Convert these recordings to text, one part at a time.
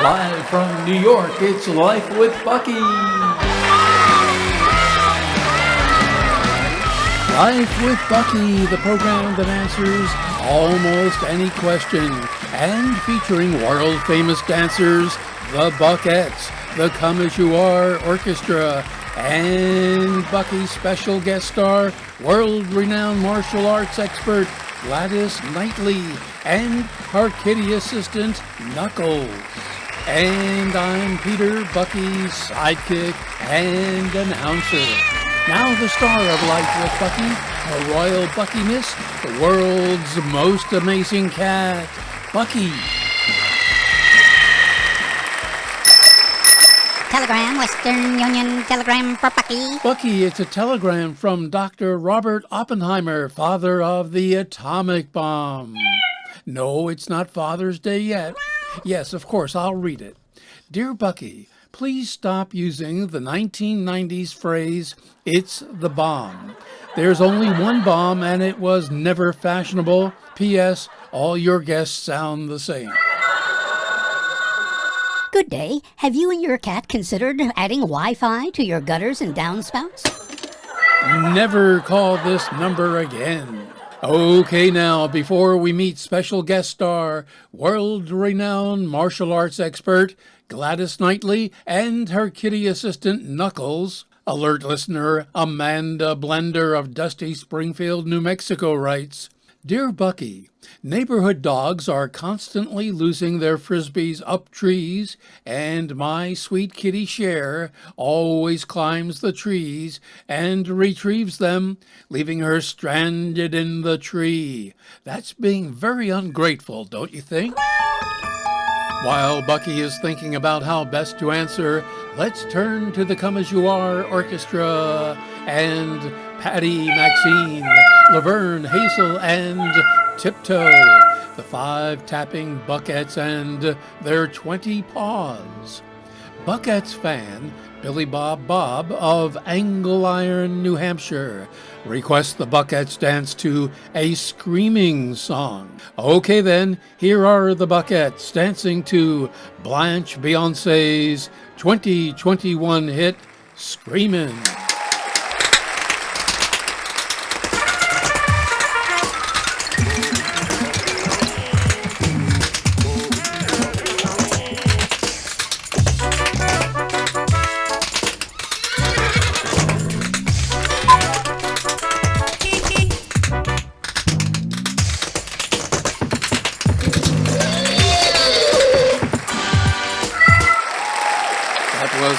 Live from New York, it's Life with Bucky. Life with Bucky, the program that answers almost any question, and featuring world-famous dancers, the Buckettes, the Come As You Are Orchestra, and Bucky's special guest star, world-renowned martial arts expert, Gladys Knightly, and her kitty assistant, Knuckles. And I'm Peter, Bucky's sidekick and announcer. Now the star of Life with Bucky, her royal Buckiness, the world's most amazing cat, Bucky. Telegram, Western Union telegram for Bucky. Bucky, it's a telegram from Dr. Robert Oppenheimer, father of the atomic bomb. No, it's not Father's Day yet. Yes, of course, I'll read it. Dear Bucky, please stop using the 1990s phrase, "It's the bomb." There's only one bomb and it was never fashionable. P.S. All your guests sound the same. Good day. Have you and your cat considered adding Wi-Fi to your gutters and downspouts? Never call this number again. Okay, now, before we meet special guest star, world-renowned martial arts expert, Gladys Knightly, and her kitty assistant, Knuckles, alert listener Amanda Blender of dusty Springfield, New Mexico writes, Dear Bucky, neighborhood dogs are constantly losing their frisbees up trees, and my sweet Kitty Cher always climbs the trees and retrieves them, leaving her stranded in the tree. That's being very ungrateful, don't you think? While Bucky is thinking about how best to answer, let's turn to the Come As You Are Orchestra and Patty, Maxine, Laverne, Hazel, and Tiptoe, the 5 tapping Buckettes and their 20 paws. Buckettes fan Billy Bob of Angle Iron, New Hampshire, requests the Buckettes dance to a Screamin song. Okay then, here are the Buckettes dancing to Blanche Beyonce's 2021 hit, Screamin.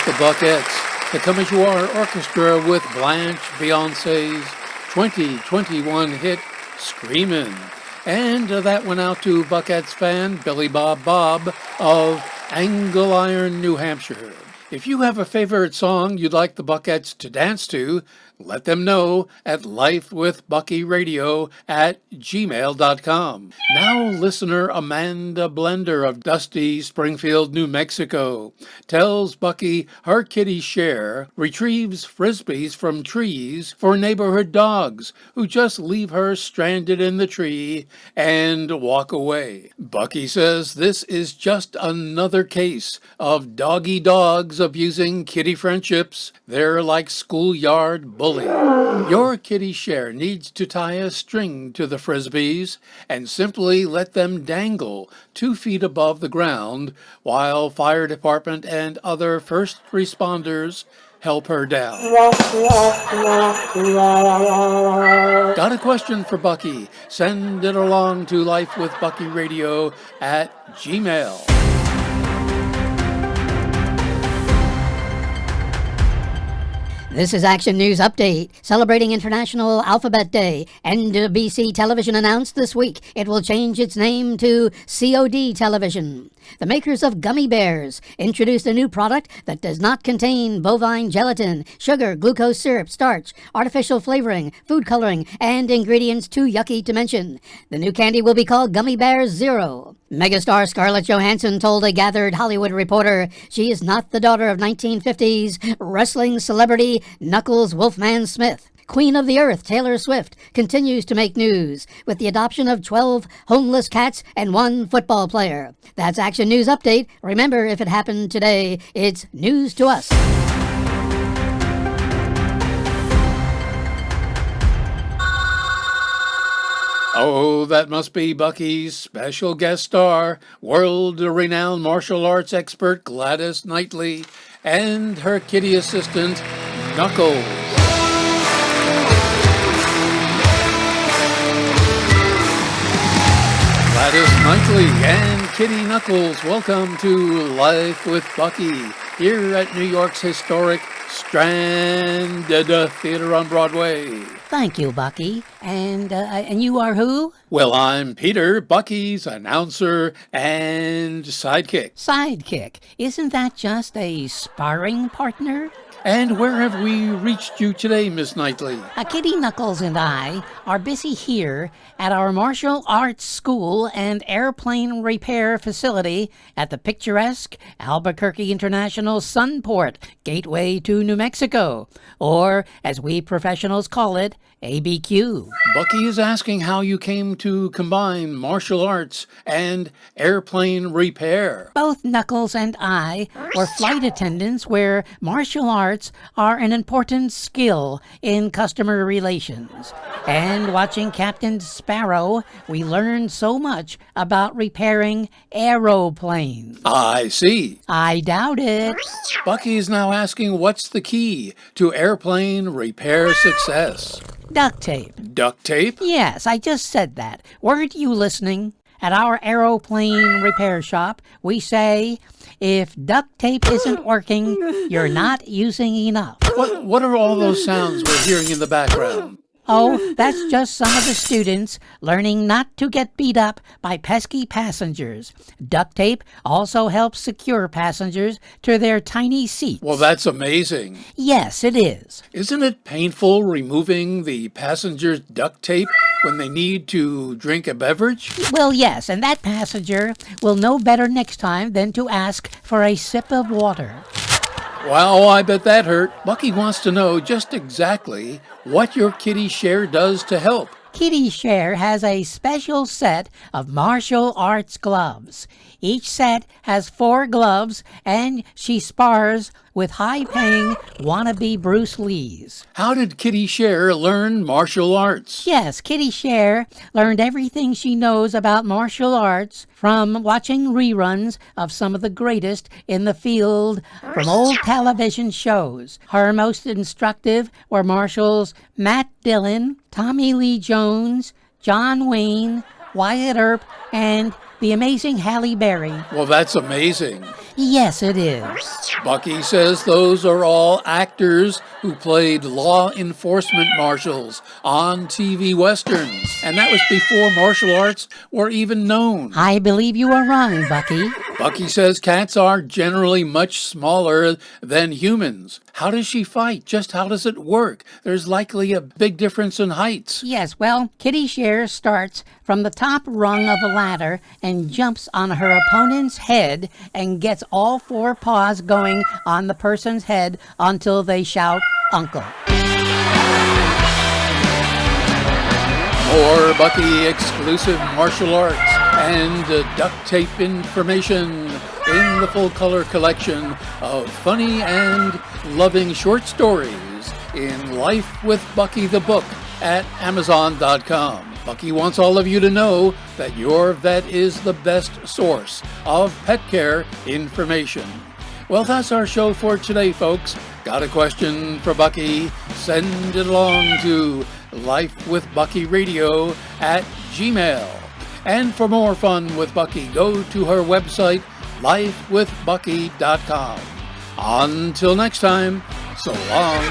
The Buckettes, the Come As You Are Orchestra with Blanche Beyonce's 2021 hit, Screamin'. And that went out to Buckettes fan Billy Bob of Angle Iron, New Hampshire. If you have a favorite song you'd like the Buckettes to dance to, let them know at lifewithbuckyradio@gmail.com. Now listener Amanda Blender of dusty Springfield, New Mexico, tells Bucky her kitty Cher retrieves frisbees from trees for neighborhood dogs who just leave her stranded in the tree and walk away. Bucky says this is just another case of doggy dogs abusing kitty friendships. They're like schoolyard bullies. Your kitty Cher needs to tie a string to the frisbees and simply let them dangle 2 feet above the ground while fire department and other first responders help her down. Got a question for Bucky? Send it along to lifewithbuckyradio@gmail. This is Action News Update. Celebrating International Alphabet Day, NBC Television announced this week it will change its name to COD Television. The makers of gummy bears introduced a new product that does not contain bovine gelatin, sugar, glucose syrup, starch, artificial flavoring, food coloring, and ingredients too yucky to mention. The new candy will be called Gummy Bears Zero. Megastar Scarlett Johansson told a gathered Hollywood reporter she is not the daughter of 1950s wrestling celebrity Knuckles Wolfman Smith. Queen of the Earth, Taylor Swift, continues to make news with the adoption of 12 homeless cats and 1 football player. That's Action News Update. Remember, if it happened today, it's news to us. Oh, that must be Bucky's special guest star, world-renowned martial arts expert Gladys Knightly, and her kitty assistant, Knuckles. Gladys Knightly and Kitty Knuckles, welcome to Life with Bucky, here at New York's historic Strand Theater on Broadway. Thank you, Bucky. And you are who? Well, I'm Peter, Bucky's announcer and sidekick. Sidekick. Isn't that just a sparring partner? And where have we reached you today, Miss Knightly? Kitty Knuckles and I are busy here at our martial arts school and airplane repair facility at the picturesque Albuquerque International Sunport, gateway to New Mexico, or as we professionals call it, ABQ. Bucky is asking how you came to combine martial arts and airplane repair. Both Knuckles and I were flight attendants where martial arts are an important skill in customer relations. And watching Captain Sparrow, we learned so much about repairing aeroplanes. I see. I doubt it. Bucky is now asking what's the key to airplane repair success. Duct tape. Duct tape? Yes, I just said that. Weren't you listening? At our aeroplane repair shop, we say, if duct tape isn't working, you're not using enough. What are all those sounds we're hearing in the background? Oh, that's just some of the students learning not to get beat up by pesky passengers. Duct tape also helps secure passengers to their tiny seats. Well, that's amazing. Yes, it is. Isn't it painful removing the passenger's duct tape when they need to drink a beverage? Well, yes, and that passenger will know better next time than to ask for a sip of water. Wow, I bet that hurt. Bucky wants to know just exactly what your Kitty Cher does to help. Kitty Cher has a special set of martial arts gloves. Each set has 4 gloves, and she spars with high-paying wannabe Bruce Lees. How did Kitty Cher learn martial arts? Yes, Kitty Cher learned everything she knows about martial arts from watching reruns of some of the greatest in the field from old television shows. Her most instructive were marshals Matt Dillon, Tommy Lee Jones, John Wayne, Wyatt Earp, and the amazing Halle Berry. Well, that's amazing. Yes, it is. Bucky says those are all actors who played law enforcement marshals on TV westerns. And that was before martial arts were even known. I believe you are wrong, Bucky. Bucky says cats are generally much smaller than humans. How does she fight? Just how does it work? There's likely a big difference in heights. Yes, well, Kitty Cher starts from the top rung of a ladder and jumps on her opponent's head and gets all 4 paws going on the person's head until they shout, "Uncle." More Bucky exclusive martial arts and duct tape information in the full color collection of funny and loving short stories in Life with Bucky the Book at Amazon.com. Bucky wants all of you to know that your vet is the best source of pet care information. Well, that's our show for today, folks. Got a question for Bucky? Send it along to lifewithbuckyradio@gmail. And for more fun with Bucky, go to her website, lifewithbucky.com. Until next time, so long.